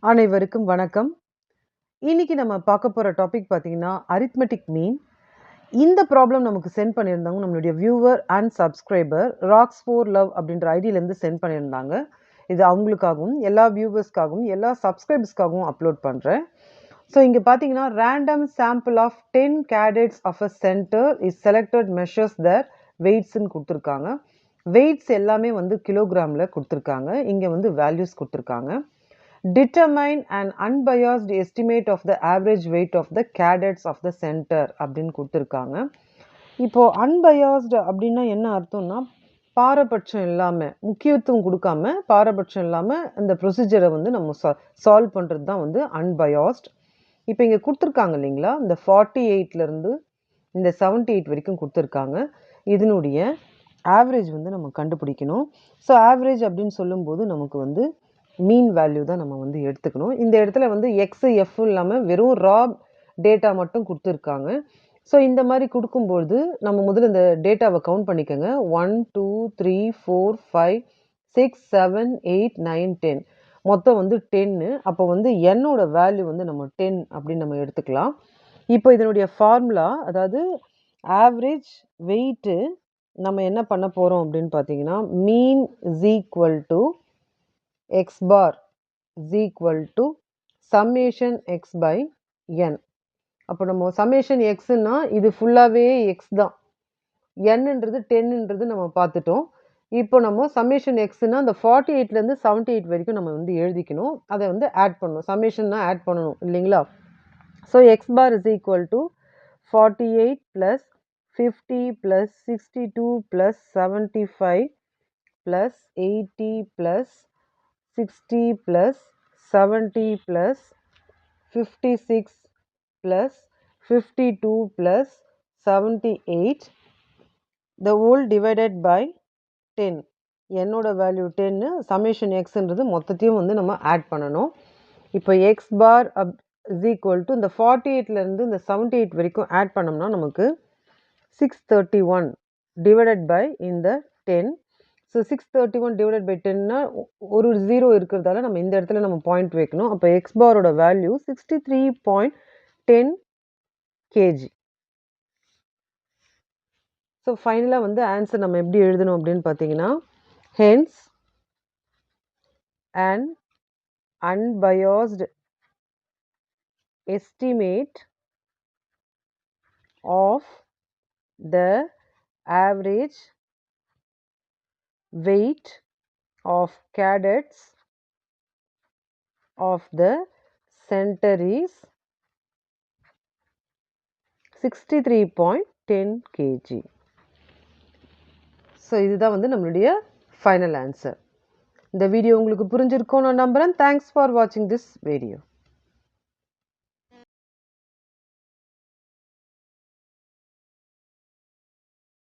அனைவருக்கும் வணக்கம். இன்னைக்கு நம்ம பார்க்க போற டாபிக் பார்த்தீங்கன்னா, அரித்மெட்டிக் மீன். இந்த ப்ராப்ளம் நமக்கு சென்ட் பண்ணியிருந்தவங்க நம்மளுடைய viewer and subscriber rocks for love அப்படின்ற ஐடியிலேருந்து சென்ட் பண்ணியிருந்தாங்க. இது அவங்களுக்காகவும், எல்லா வியூவர்ஸ்க்காகவும், எல்லா சப்ஸ்கிரைபர்ஸ்க்காகவும் அப்லோட் பண்ணுறேன். ஸோ இங்கே பார்த்தீங்கன்னா, random sample of 10 cadets of a centre is selected measures their வெயிட்ஸ்ன்னு கொடுத்துருக்காங்க. வெயிட்ஸ் எல்லாமே வந்து கிலோகிராமில் கொடுத்துருக்காங்க. இங்கே வந்து வேல்யூஸ் கொடுத்துருக்காங்க. Determine an unbiased estimate of the average weight of the cadets of the center அப்படின்னு கொடுத்துருக்காங்க. இப்போ அன்பயாஸ்டு அப்படின்னா என்ன அர்த்தம்னா, பாரபட்சம் இல்லாமல், முக்கியத்துவம் கொடுக்காம பாரபட்சம் இல்லாமல் இந்த ப்ரொசீஜரை வந்து நம்ம சால்வ் பண்ணுறது தான் வந்து அன்பயாஸ்ட். இப்போ இங்கே கொடுத்துருக்காங்க இல்லைங்களா, இந்த 48லேருந்து இந்த 78 வரைக்கும் கொடுத்துருக்காங்க. இதனுடைய ஆவரேஜ் வந்து நம்ம கண்டுபிடிக்கணும். ஸோ ஆவரேஜ் அப்படின்னு சொல்லும்போது நமக்கு வந்து மீன் வேல்யூ தான் நம்ம வந்து எடுத்துக்கணும். இந்த இடத்துல வந்து எக்ஸ் எஃப் இல்லாமல் வெறும் ரா டேட்டா மட்டும் கொடுத்துருக்காங்க. ஸோ இந்த மாதிரி கொடுக்கும்பொழுது நம்ம முதல்ல இந்த டேட்டாவை கவுண்ட் பண்ணிக்கோங்க. 1 2 3 4 5 6 7 8 9 10 மொத்தம் வந்து 10. அப்போ வந்து என்னோட வேல்யூ வந்து நம்ம 10 அப்படின்னு நம்ம எடுத்துக்கலாம். இப்போ இதனுடைய ஃபார்முலா, அதாவது ஆவரேஜ் வெயிட்டு நம்ம என்ன பண்ண போகிறோம் அப்படின்னு பார்த்தீங்கன்னா, mean is equal to x bar is equal to summation x by n. அப்போ நம்ம summation xன்னா இது ஃபுல்லாகவே x தான். nன்றது 10ன்றது நம்ம பார்த்துட்டோம். இப்போ நம்ம summation xன்னா அந்த 48லேருந்து 78 வரைக்கும் நம்ம வந்து எழுதிக்கணும். அதை வந்து ஆட் பண்ணணும். சம்மேஷன்னா ஆட் பண்ணணும் இல்லைங்களா? So x bar is equal to 48 plus 50 plus 62 plus 75 plus 80 plus 60 plus 70 plus 56 plus 52 plus 78 the whole divided by 10. என்னோட வேல்யூ 10, சமேஷன் எக்ஸ்ன்றது மொத்தத்தையும் வந்து நம்ம ஆட் பண்ணணும். இப்போ X bar is equal to இந்த 48லேருந்து இந்த 78 வரைக்கும் ஆட் பண்ணோம்னா நமக்கு 631 டிவைடட் பை இந்த 10. ஸோ 631 டிவைடட் பை 10னா ஒரு 0 இருக்கிறதால நம்ம இந்த இடத்துல நம்ம பாயிண்ட் வைக்கணும். அப்போ எக்ஸ் பாரோட வேல்யூ 63.10 kg. ஸோ ஃபைனலாக வந்து ஆன்சர் நம்ம எப்படி எழுதணும் அப்படின்னு பார்த்தீங்கன்னா, hence and unbiased estimate of the average weight of cadets of the center is 63.10 kg. So இதுதான் வந்து நம்மளுடைய ஃபைனல் ஆன்சர். இந்த வீடியோ உங்களுக்கு புரிஞ்சிருக்கும் நான் நம்புகிறேன். தேங்க்ஸ் ஃபார் வாட்சிங் திஸ் வீடியோ.